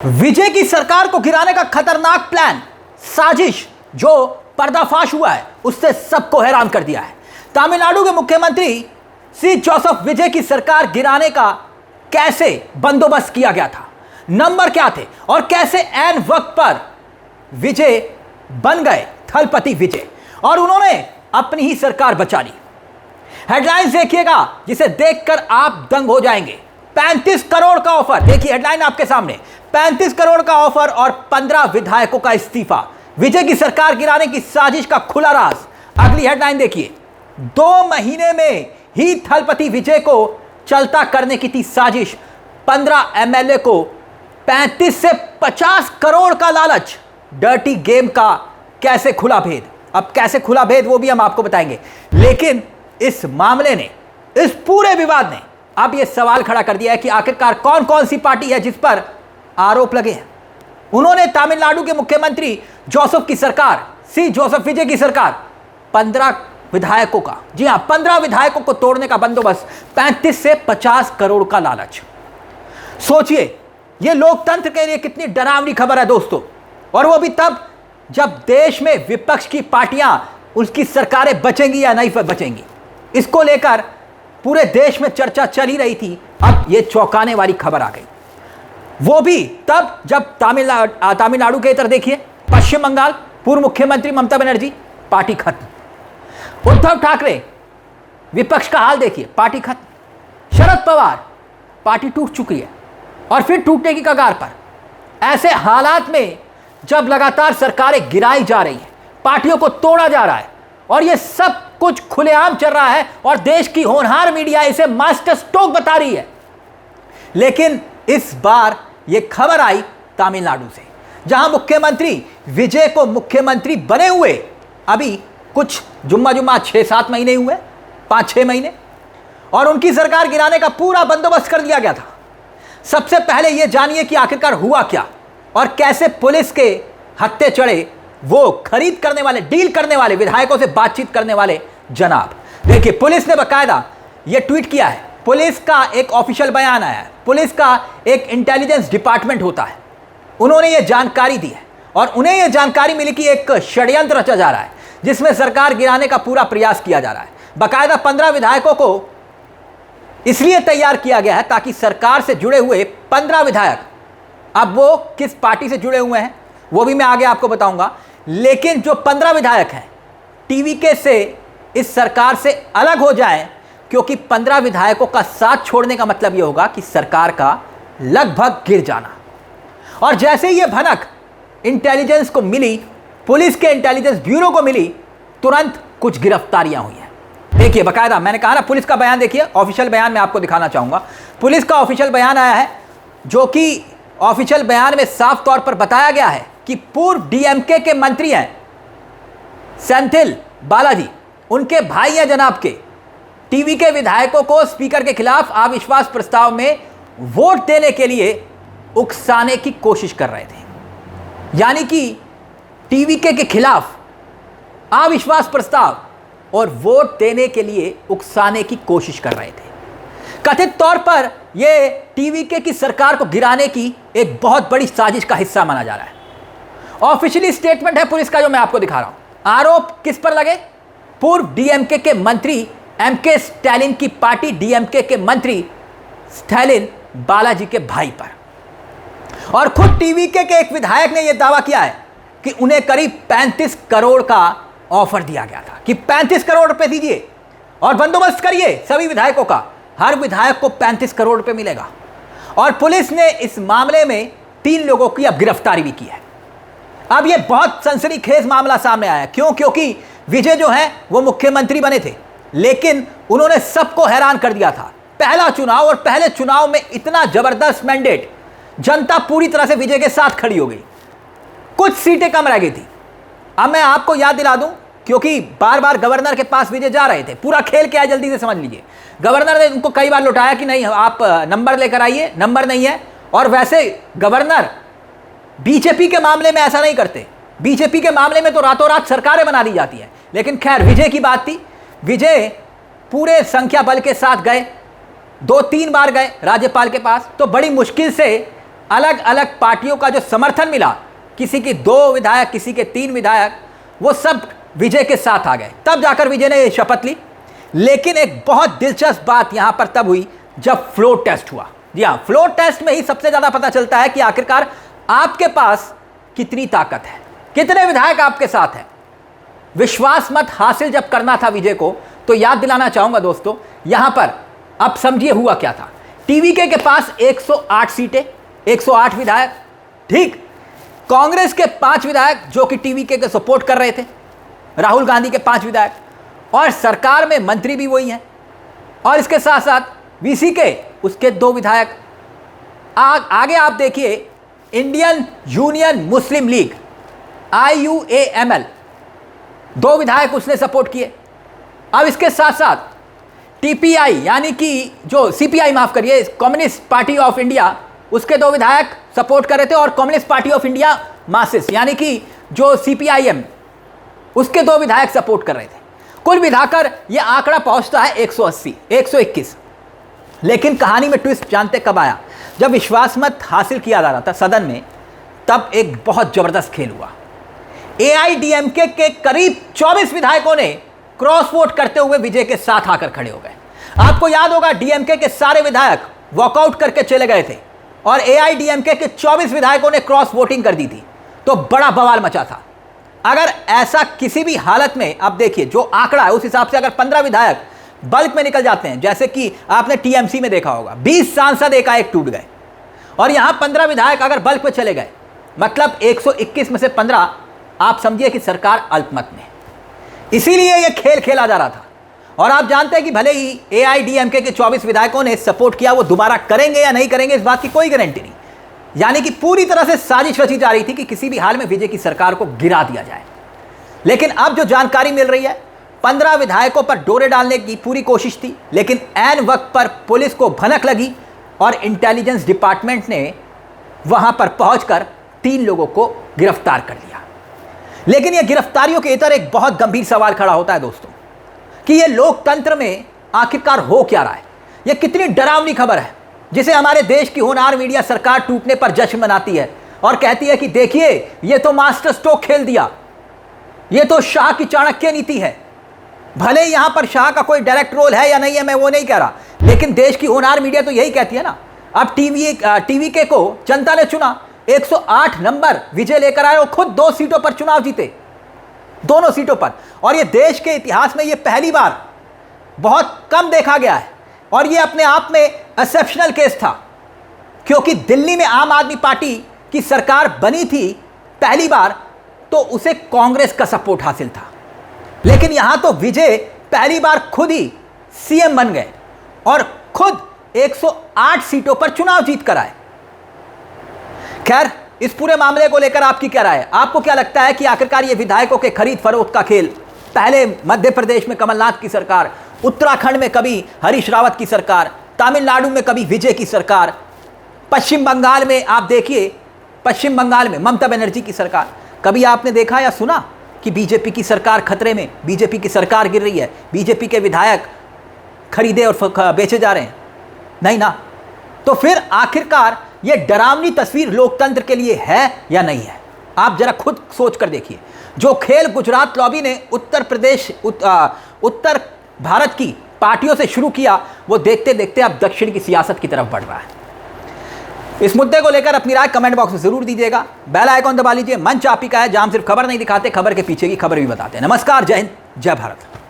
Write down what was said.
विजय की सरकार को गिराने का खतरनाक प्लान, साजिश जो पर्दाफाश हुआ है उससे सबको हैरान कर दिया है। तमिलनाडु के मुख्यमंत्री सी जोसेफ विजय की सरकार गिराने का कैसे बंदोबस्त किया गया था, नंबर क्या थे और कैसे ऐन वक्त पर विजय बन गए थलपति विजय और उन्होंने अपनी ही सरकार बचा ली। हेडलाइंस देखिएगा जिसे देखकर आप दंग हो जाएंगे। 35 करोड़ का ऑफर, देखिए हेडलाइन आपके सामने। 35 करोड़ का ऑफर और 15 विधायकों का इस्तीफा, विजय की सरकार गिराने की साजिश का खुला राज। अगली हेडलाइन देखिए, 2 महीने में ही थलपति विजय को चलता करने की थी साजिश। 15 एमएलए को 35 से 50 करोड़ का लालच। डर्टी गेम का कैसे खुला भेद, अब कैसे खुला भेद वो भी हम आपको बताएंगे। लेकिन इस मामले ने, इस पूरे विवाद ने अब यह सवाल खड़ा कर दिया है कि आखिरकार कौन कौन सी पार्टी है जिस पर आरोप लगे हैं। उन्होंने तमिलनाडु के मुख्यमंत्री जोसेफ की सरकार, सी जोसेफ विजय की सरकार 15 विधायकों का, जी हां 15 विधायकों को तोड़ने का बंदोबस्त, 35 से 50 करोड़ का लालच। सोचिए यह लोकतंत्र के लिए कितनी डरावनी खबर है दोस्तों, और वो भी तब जब देश में विपक्ष की पार्टियां, उसकी सरकारें बचेंगी या नहीं बचेंगी, इसको लेकर पूरे देश में चर्चा चल ही रही थी। अब यह चौंकाने वाली खबर आ गई, वो भी तब जब तमिलनाडु के इधर देखिए, पश्चिम बंगाल पूर्व मुख्यमंत्री ममता बनर्जी पार्टी खत्म, उद्धव ठाकरे विपक्ष का हाल देखिए, पार्टी खत्म, शरद पवार पार्टी टूट चुकी है और फिर टूटने की कगार पर। ऐसे हालात में जब लगातार सरकारें गिराई जा रही हैं, पार्टियों को तोड़ा जा रहा है और यह सब कुछ खुलेआम चल रहा है और देश की होनहार मीडिया इसे मास्टर स्ट्रोक बता रही है। लेकिन इस बार यह खबर आई तमिलनाडु से, जहां मुख्यमंत्री विजय को मुख्यमंत्री बने हुए अभी कुछ जुम्मा 6-7 महीने हुए, 5-6 महीने, और उनकी सरकार गिराने का पूरा बंदोबस्त कर लिया गया था। सबसे पहले यह जानिए कि आखिरकार हुआ क्या और कैसे पुलिस के हत्थे चढ़े वो खरीद करने वाले, डील करने वाले, विधायकों से बातचीत करने वाले जनाब। देखिए पुलिस ने बकायदा यह ट्वीट किया है, पुलिस का एक ऑफिशियल बयान आया है, पुलिस का एक इंटेलिजेंस डिपार्टमेंट होता है, उन्होंने यह जानकारी दी है और उन्हें यह जानकारी मिली कि एक षड्यंत्र रचा जा रहा है जिसमें सरकार गिराने का पूरा प्रयास किया जा रहा है। बकायदा 15 विधायकों को इसलिए तैयार किया गया है ताकि सरकार से जुड़े हुए 15 विधायक, अब वो किस पार्टी से जुड़े हुए हैं वो भी मैं आगे आपको बताऊंगा, लेकिन जो 15 विधायक हैं टीवीके से इस सरकार से अलग हो जाएं, क्योंकि 15 विधायकों का साथ छोड़ने का मतलब यह होगा कि सरकार का लगभग गिर जाना। और जैसे ही यह भनक इंटेलिजेंस को मिली, पुलिस के इंटेलिजेंस ब्यूरो को मिली, तुरंत कुछ गिरफ्तारियां हुई हैं। देखिए बकायदा मैंने कहा ना, पुलिस का बयान देखिए, ऑफिशियल बयान मैं आपको दिखाना चाहूंगा। पुलिस का ऑफिशियल बयान आया है, जो कि ऑफिशियल बयान में साफ तौर पर बताया गया है कि पूर्व डीएमके के मंत्री हैं सेंथिल बालाजी, उनके भाई हैं जनाब के, टीवी के विधायकों को स्पीकर के खिलाफ अविश्वास प्रस्ताव में वोट देने के लिए उकसाने की कोशिश कर रहे थे। यानी कि टीवीके के खिलाफ अविश्वास प्रस्ताव और वोट देने के लिए उकसाने की कोशिश कर रहे थे। कथित तौर पर यह टीवीके की सरकार को गिराने की एक बहुत बड़ी साजिश का हिस्सा माना जा रहा है। ऑफिशियली स्टेटमेंट है पुलिस का जो मैं आपको दिखा रहा हूं। आरोप किस पर लगे? पूर्व डीएमके के मंत्री एमके स्टैलिन की पार्टी डीएमके के मंत्री स्टैलिन बालाजी के भाई पर। और खुद टीवीके के एक विधायक ने यह दावा किया है कि उन्हें करीब 35 करोड़ का ऑफर दिया गया था कि 35 करोड़ रुपए दीजिए और बंदोबस्त करिए सभी विधायकों का, हर विधायक को 35 करोड़ रुपए मिलेगा। और पुलिस ने इस मामले में 3 लोगों की अब गिरफ्तारी भी की है। अब यह बहुत सनसनीखेज मामला सामने आया, क्यों? क्योंकि विजय जो है वो मुख्यमंत्री बने थे, लेकिन उन्होंने सबको हैरान कर दिया था। पहला चुनाव और पहले चुनाव में इतना जबरदस्त मैंडेट, जनता पूरी तरह से विजय के साथ खड़ी हो गई, कुछ सीटें कम रह गई थी। अब मैं आपको याद दिला दूं, क्योंकि बार बार गवर्नर के पास विजय जा रहे थे, पूरा खेल क्या है जल्दी से समझ लीजिए। गवर्नर ने उनको कई बार लौटाया कि नहीं आप नंबर लेकर आइए, नंबर नहीं है। और वैसे गवर्नर बीजेपी के मामले में ऐसा नहीं करते, बीजेपी के मामले में तो रातों रात सरकारें बना दी जाती है। लेकिन खैर विजय की बात थी, विजय पूरे संख्या बल के साथ गए, 2-3 बार गए राज्यपाल के पास, तो बड़ी मुश्किल से अलग अलग पार्टियों का जो समर्थन मिला, किसी की 2 विधायक, किसी के 3 विधायक, वो सब विजय के साथ आ गए। तब जाकर विजय ने शपथ ली। लेकिन एक बहुत दिलचस्प बात यहां पर तब हुई जब फ्लोर टेस्ट हुआ। जी हाँ, फ्लोर टेस्ट में ही सबसे ज्यादा पता चलता है कि आखिरकार आपके पास कितनी ताकत है, कितने विधायक आपके साथ हैं। विश्वास मत हासिल जब करना था विजय को, तो याद दिलाना चाहूंगा दोस्तों, यहां पर अब समझिए हुआ क्या था। टीवीके के पास 108 सीटें, 108 विधायक, ठीक। कांग्रेस के 5 विधायक जो कि टीवीके के सपोर्ट कर रहे थे, राहुल गांधी के 5 विधायक, और सरकार में मंत्री भी वही हैं। और इसके साथ साथ वीसी के उसके 2 विधायक। आगे आप देखिए, इंडियन यूनियन मुस्लिम लीग IUAML 2 विधायक उसने सपोर्ट किए। अब इसके साथ साथ TPI यानी कि जो CPI, माफ करिए, कम्युनिस्ट पार्टी ऑफ इंडिया, उसके 2 विधायक सपोर्ट कर रहे थे। और communist party of India Marxist यानी कि जो CPIM, उसके 2 विधायक सपोर्ट कर रहे थे। कुल मिलाकर यह आंकड़ा पहुंचता है 180, 121। लेकिन कहानी में ट्विस्ट जानते कब आया? जब विश्वास मत हासिल किया जा रहा था सदन में, तब एक बहुत जबरदस्त खेल हुआ। AIDMK के करीब 24 विधायकों ने क्रॉस वोट करते हुए विजय के साथ आकर खड़े हो गए। आपको याद होगा, DMK के सारे विधायक वॉकआउट करके चले गए थे और AIDMK के 24 विधायकों ने क्रॉस वोटिंग कर दी थी, तो बड़ा बवाल मचा था। अगर ऐसा किसी भी हालत में, अब देखिए जो आंकड़ा है उस हिसाब से अगर 15 विधायक बल्क में निकल जाते हैं, जैसे कि आपने TMC में देखा होगा, 20 सांसद एकाएक टूट गए, और यहां 15 विधायक अगर बल्क में चले गए, मतलब 121 में से 15, आप समझिए कि सरकार अल्पमत में। इसीलिए यह खेल खेला जा रहा था। और आप जानते हैं कि भले ही AIDMK के 24 विधायकों ने सपोर्ट किया, वो दोबारा करेंगे या नहीं करेंगे इस बात की कोई गारंटी नहीं। यानी कि पूरी तरह से साजिश रची जा रही थी कि किसी भी हाल में विजय की सरकार को गिरा दिया जाए। लेकिन अब जो जानकारी मिल रही है, 15 विधायकों पर डोरे डालने की पूरी कोशिश थी, लेकिन ऐन वक्त पर पुलिस को भनक लगी और इंटेलिजेंस डिपार्टमेंट ने वहां पर पहुंचकर 3 लोगों को गिरफ्तार कर लिया। लेकिन यह गिरफ्तारियों के इतर एक बहुत गंभीर सवाल खड़ा होता है दोस्तों, कि यह लोकतंत्र में आखिरकार हो क्या रहा है। यह कितनी डरावनी खबर है, जिसे हमारे देश की होनहार मीडिया सरकार टूटने पर जश्न मनाती है और कहती है कि देखिए यह तो मास्टर स्ट्रोक खेल दिया, यह तो शाह की चाणक्य नीति है। भले यहां पर शाह का कोई डायरेक्ट रोल है या नहीं है, मैं वो नहीं कह रहा, लेकिन देश की होनहार मीडिया तो यही कहती है ना। अब TVK को जनता ने चुना, 108 नंबर विजय लेकर आए और खुद 2 सीटों पर चुनाव जीते, दोनों सीटों पर। और यह देश के इतिहास में यह पहली बार, बहुत कम देखा गया है, और यह अपने आप में एक्सेप्शनल केस था, क्योंकि दिल्ली में आम आदमी पार्टी की सरकार बनी थी पहली बार, तो उसे कांग्रेस का सपोर्ट हासिल था। लेकिन यहां तो विजय पहली बार खुद ही CM बन गए और खुद 108 सीटों पर चुनाव जीत कर आए। खैर, इस पूरे मामले को लेकर आपकी क्या राय है? आपको क्या लगता है कि आखिरकार ये विधायकों के खरीद फरोख्त का खेल, पहले मध्य प्रदेश में कमलनाथ की सरकार, उत्तराखंड में कभी हरीश रावत की सरकार, तमिलनाडु में कभी विजय की सरकार, पश्चिम बंगाल में आप देखिए, पश्चिम बंगाल में ममता बनर्जी की सरकार, कभी आपने देखा या सुना कि बीजेपी की सरकार खतरे में, बीजेपी की सरकार गिर रही है, बीजेपी के विधायक खरीदे और बेचे जा रहे हैं? नहीं ना। तो फिर आखिरकार ये डरावनी तस्वीर लोकतंत्र के लिए है या नहीं है? आप जरा खुद सोच कर देखिए। जो खेल गुजरात लॉबी ने उत्तर भारत की पार्टियों से शुरू किया, वो देखते देखते अब दक्षिण की सियासत की तरफ बढ़ रहा है। इस मुद्दे को लेकर अपनी राय कमेंट बॉक्स में जरूर दीजिएगा। बेल आइकॉन दबा लीजिए। मंच आप ही का है, जहां हम सिर्फ खबर नहीं दिखाते, खबर के पीछे की खबर भी बताते हैं। नमस्कार, जय हिंद, जय भारत।